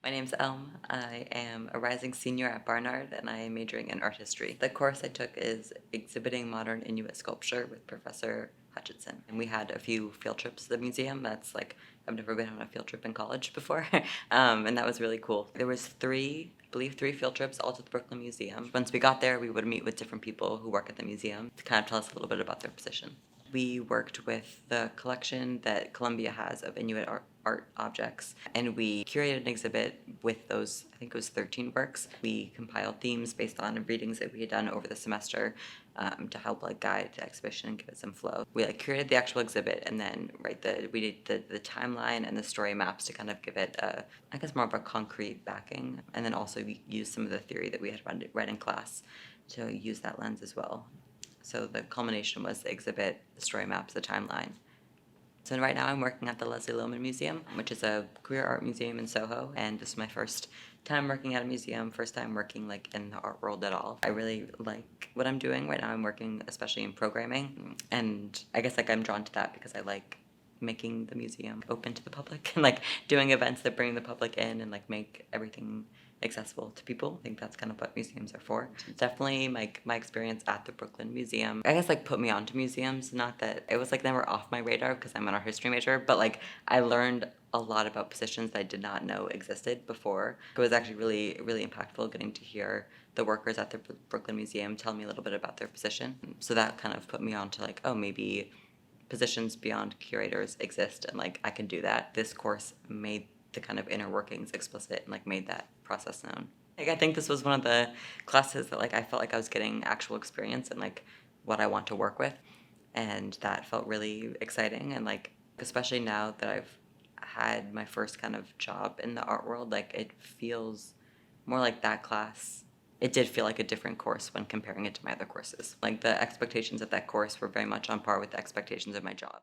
My name's Elm. I am a rising senior at Barnard and I am majoring in art history. The course I took is Exhibiting Modern Inuit Sculpture with Professor Hutchinson. And we had a few field trips to the museum. That's like, I've never been on a field trip in college before. And that was really cool. There was three field trips all to the Brooklyn Museum. Once we got there, we would meet with different people who work at the museum to kind of tell us a little bit about their position. We worked with the collection that Columbia has of Inuit art objects, and we curated an exhibit with those, I think it was 13 works. We compiled themes based on readings that we had done over the semester to help guide the exhibition and give it some flow. We curated the actual exhibit, and then we did the timeline and the story maps to kind of give it I guess more of a concrete backing, and then also we used some of the theory that we had read in class to use that lens as well. So the culmination was the exhibit, the story maps, the timeline. So right now I'm working at the Leslie Lohman Museum, which is a queer art museum in Soho, and this is my first time working at a museum, first time working in the art world at all. I really like what I'm doing. Right now I'm working especially in programming, and I guess I'm drawn to that because I like making the museum open to the public and doing events that bring the public in and make everything accessible to people. I think that's kind of what museums are for. Definitely my experience at the Brooklyn Museum, I guess put me onto museums. Not that it was never off my radar because I'm an art history major, but I learned a lot about positions that I did not know existed before. It was actually really, really impactful getting to hear the workers at the Brooklyn Museum tell me a little bit about their position. So that kind of put me on to oh, maybe positions beyond curators exist and I can do that. This course made the kind of inner workings explicit and made that process known. I think this was one of the classes that I felt I was getting actual experience and what I want to work with, and that felt really exciting. And especially now that I've had my first kind of job in the art world, it feels more like that class. It did feel like a different course when comparing it to my other courses. The expectations of that course were very much on par with the expectations of my job.